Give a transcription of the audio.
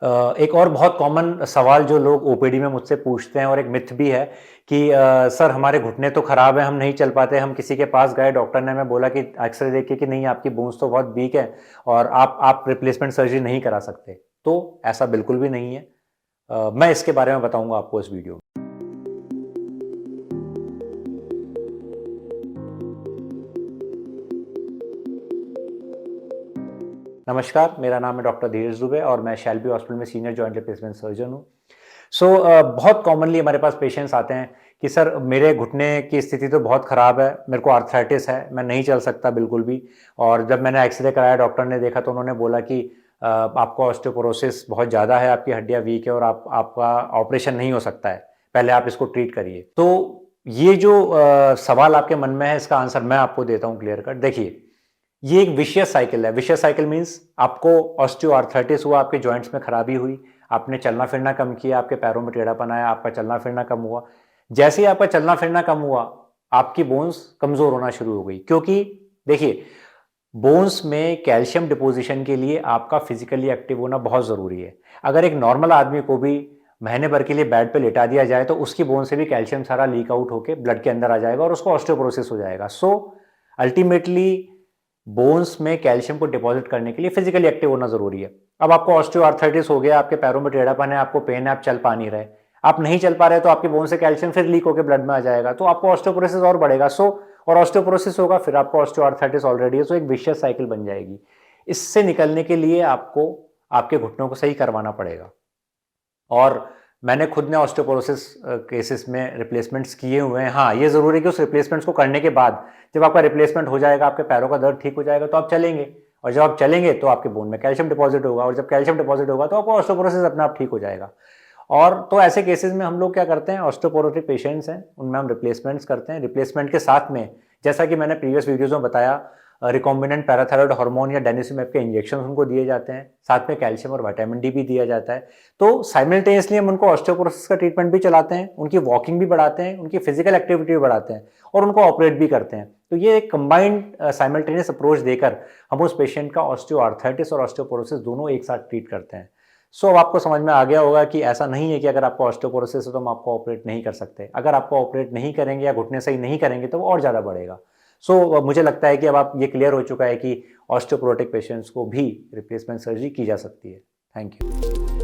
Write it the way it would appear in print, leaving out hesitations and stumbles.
एक और बहुत कॉमन सवाल जो लोग ओपीडी में मुझसे पूछते हैं और एक मिथ भी है कि सर हमारे घुटने तो खराब है, हम नहीं चल पाते, हम किसी के पास गए, डॉक्टर ने हमें बोला कि एक्सरे देख के कि नहीं आपकी बोन्स तो बहुत वीक है और आप रिप्लेसमेंट सर्जरी नहीं करा सकते। तो ऐसा बिल्कुल भी नहीं है। मैं इसके बारे में बताऊंगा आपको इस वीडियो में। नमस्कार, मेरा नाम है डॉक्टर धीरज दुबे और मैं शैल्बी हॉस्पिटल में सीनियर जॉइंट रिप्लेसमेंट सर्जन हूँ। बहुत कॉमनली हमारे पास पेशेंट्स आते हैं कि सर मेरे घुटने की स्थिति तो बहुत ख़राब है, मेरे को आर्थराइटिस है, मैं नहीं चल सकता बिल्कुल भी। और जब मैंने एक्सरे कराया, डॉक्टर ने देखा तो उन्होंने बोला कि आपको ऑस्टियोपोरोसिस बहुत ज़्यादा है, आपकी हड्डियाँ वीक है और आपका ऑपरेशन नहीं हो सकता है, पहले आप इसको ट्रीट करिए। तो ये जो सवाल आपके मन में है, इसका आंसर मैं आपको देता हूँ क्लियर कट। देखिए, ये एक विशियस साइकिल है। विशियस साइकिल मीन्स आपको ऑस्टियोआर्थराइटिस हुआ, आपके जॉइंट्स में खराबी हुई, आपने चलना फिरना कम किया, आपके पैरों में टेढ़ापन आया, आपका चलना फिरना कम हुआ। जैसे ही आपका चलना फिरना कम हुआ, आपकी बोन्स कमजोर होना शुरू हो गई, क्योंकि देखिए, बोन्स में कैल्शियम डिपोजिशन के लिए आपका फिजिकली एक्टिव होना बहुत जरूरी है। अगर एक नॉर्मल आदमी को भी महीने भर के लिए बेड पे लेटा दिया जाए तो उसकी बोन से भी कैल्शियम सारा लीक आउट होकर ब्लड के अंदर आ जाएगा और उसको ऑस्टियोपोरोसिस हो जाएगा। सो अल्टीमेटली बोन्स में कैल्शियम को डिपॉजिट करने के लिए फिजिकली एक्टिव होना जरूरी है। अब आपको ऑस्टियोआर्थराइटिस हो गया, आपके पैरों में टेढ़ापन है, आपको पेन है, आप चल पा नहीं रहे, आप नहीं चल पा रहे, तो आपके बोन से कैल्शियम फिर लीक होकर ब्लड में आ जाएगा, तो आपको ऑस्टियोपोरोसिस और बढ़ेगा। और ऑस्टियोपोरोसिस होगा, फिर आपको ऑस्टियोआर्थराइटिस ऑलरेडी है, सो एक विशियस साइकिल बन जाएगी। इससे निकलने के लिए आपको आपके घुटनों को सही करवाना पड़ेगा। और मैंने खुद ने ऑस्टियोपोरोसिस केसेस में रिप्लेसमेंट्स किए हुए हैं। हाँ, ये ज़रूरी है कि उस रिप्लेसमेंट्स को करने के बाद जब आपका रिप्लेसमेंट हो जाएगा, आपके पैरों का दर्द ठीक हो जाएगा, तो आप चलेंगे, और जब आप चलेंगे तो आपके बोन में कैल्शियम डिपॉजिट होगा, और जब कैल्शियम डिपॉजिट होगा तो आपका ऑस्टियोपोरोसिस अपने आप ठीक हो जाएगा। और तो ऐसे केसेस में हम लोग क्या करते हैं, ऑस्टियोपोरोटिक पेशेंट्स हैं उनमें हम रिप्लेसमेंट्स करते हैं। रिप्लेसमेंट के साथ में, जैसा कि मैंने प्रीवियस वीडियोज में बताया, रिकॉम्बिनेंट पैराथायरॉयड हार्मोन या डेनिसोमैब के इंजेक्शन उनको दिए जाते हैं, साथ में कैल्शियम और विटामिन डी भी दिया जाता है। तो साइमल्टेनियसली हम उनको ऑस्टियोपोरोसिस का ट्रीटमेंट भी चलाते हैं, उनकी वॉकिंग भी बढ़ाते हैं, उनकी फिजिकल एक्टिविटी भी बढ़ाते हैं और उनको ऑपरेट भी करते हैं। तो ये एक कंबाइंड साइमल्टेनियस अप्रोच देकर हम उस पेशेंट का ऑस्टियोआर्थराइटिस और ऑस्टियोपोरोसिस दोनों एक साथ ट्रीट करते हैं। अब आपको समझ में आ गया होगा कि ऐसा नहीं है कि अगर आपको ऑस्टियोपोरोसिस है तो हम आपको ऑपरेट नहीं कर सकते। अगर आपको ऑपरेट नहीं करेंगे या घुटने सही नहीं करेंगे तो वो और ज़्यादा बढ़ेगा। मुझे लगता है कि अब आप ये क्लियर हो चुका है कि ऑस्टियोपोरोटिक पेशेंट्स को भी रिप्लेसमेंट सर्जरी की जा सकती है। Thank you.